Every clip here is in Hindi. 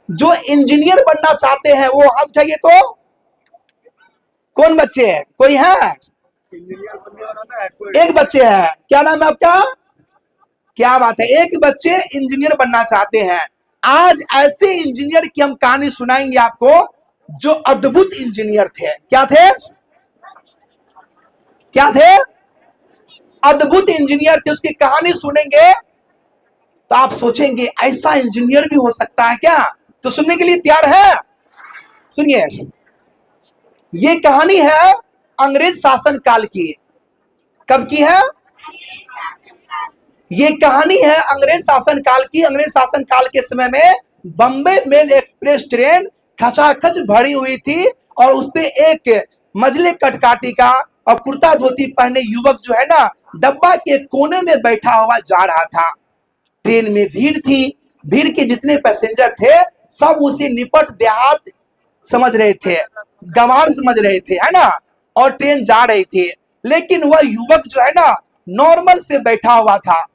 जो इंजीनियर बनना चाहते हैं वो हाथ उठाइए तो। कौन बच्चे हैं, कोई है? इंजीनियर बनने वाला ना एक बच्चे है, क्या नाम है आपका? क्या बात है, एक बच्चे इंजीनियर बनना चाहते हैं। आज ऐसे इंजीनियर की हम कहानी सुनाएंगे आपको जो अद्भुत इंजीनियर थे। क्या थे? क्या थे? अद्भुत इंजीनियर थे, उसकी कहानी सुनेंगे तो आप सोचेंगे ऐसा इंजीनियर भी हो सकता है क्या? तो सुनने के लिए तैयार है? सुनिए, ये कहानी है अंग्रेज शासन काल की। कब की है? ये कहानी है अंग्रेज शासन काल की। अंग्रेज शासन काल के समय में बम्बे मेल एक्सप्रेस ट्रेन खचाखच भरी हुई थी और उसपे एक मजले कटकाटी का और कुर्ता धोती पहने युवक जो है ना, डब्बा के कोने में बैठा हुआ जा रहा था। ट्रेन में भीड़ थी, भीड़ के जितने पैसेंजर थे सब उसे निपट देहात समझ रहे थे, गंवार समझ रहे थे, है ना। और ट्रेन जा रही थी, लेकिन वह युवक जो है ना नॉर्मल से बैठा हुआ था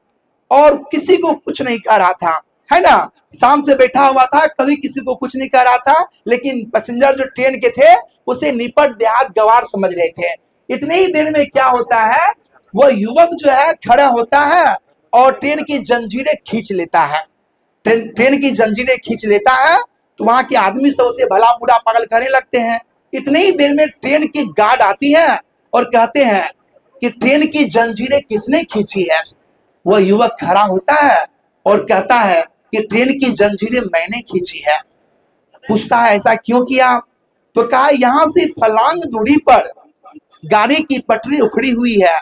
और किसी को कुछ नहीं कह रहा था, है ना। शाम से बैठा हुआ था, कभी किसी को कुछ नहीं कह रहा था, लेकिन पैसेंजर जो ट्रेन के थे उसे निपट देहात गंवार समझ रहे थे। इतने ही देर में क्या होता है, वह युवक जो है खड़ा होता है और ट्रेन की जंजीरें खींच लेता है। ट्रेन की जंजीरें खींच लेता है तो वहां के आदमी सब उसे भला बुरा पागल करने लगते हैं। इतने ही देर में ट्रेन की गार्ड आती है और कहते हैं कि ट्रेन की जंजीरें किसने खींची है? वह युवक खड़ा होता है और कहता है कि ट्रेन की जंजीरें मैंने खींची है। पूछता है ऐसा क्यों किया? तो कहा यहां से फलांग दूरी पर गाड़ी की पटरी उखड़ी हुई है,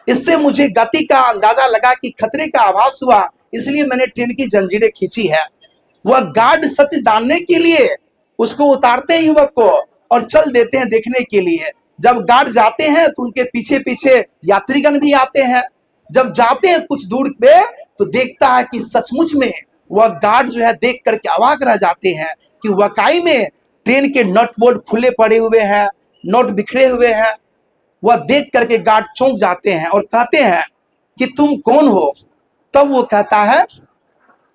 इससे मुझे गति का अंदाजा लगा कि खतरे का आभास हुआ, इसलिए मैंने ट्रेन की जंजीरें खींची है। वह गार्ड सत्य जानने के लिए उसको उतारते हैं युवक को और चल देते हैं देखने के लिए। जब गार्ड जाते हैं तो उनके पीछे पीछे यात्रीगण भी आते हैं। जब जाते हैं कुछ दूर पे तो देखता है कि सचमुच में वह गार्ड जो है देख करके अवाक रह जाते हैं कि वाकई में ट्रेन के नट बोल्ट खुले पड़े हुए हैं, नोट बिखरे हुए हैं। वह देख करके गार्ड चौंक जाते हैं और कहते हैं कि तुम कौन हो? तब वो कहता है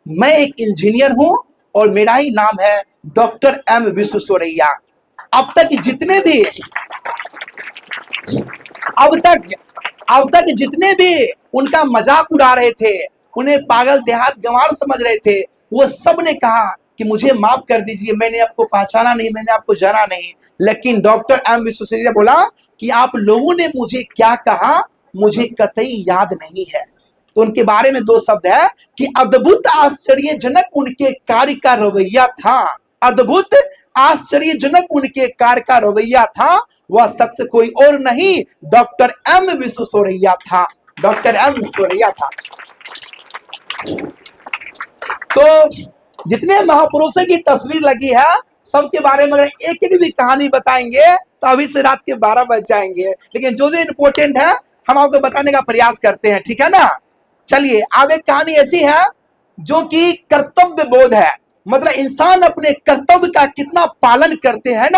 मैं एक इंजीनियर हूं और मेरा ही नाम है डॉक्टर एम विश्वेश्वरैया। अब तक जितने भी अब तक अब तक जितने भी उनका मजाक उड़ा रहे थे, उन्हें पागल देहात गंवार समझ रहे थे, वो सब ने कहा कि मुझे माफ कर दीजिए, मैंने आपको पहचाना नहीं, मैंने आपको जाना नहीं। लेकिन डॉक्टर एम विश्वेश्वरैया बोला कि आप लोगों ने मुझे क्या कहा मुझे कतई याद नहीं है। तो उनके बारे में दो शब्द है कि अद्भुत आश्चर्यजनक उनके कार्य का रवैया था। अद्भुत आश्चर्यजनक उनके कार्य का रवैया था। वह शख्स कोई और नहीं डॉक्टर एम विश्वेश्वरैया था। डॉक्टर एम विश्वेश्वरैया था। तो जितने महापुरुषों की तस्वीर लगी है सबके बारे में अगर एक एक भी कहानी बताएंगे तो अभी से रात के 12 बज जाएंगे, लेकिन जो इम्पोर्टेंट है हम आपको बताने का प्रयास करते हैं, ठीक है ना। चलिए अब एक कहानी ऐसी है जो कि कर्तव्य बोध है, मतलब इंसान अपने कर्तव्य का कितना पालन करते हैं ना।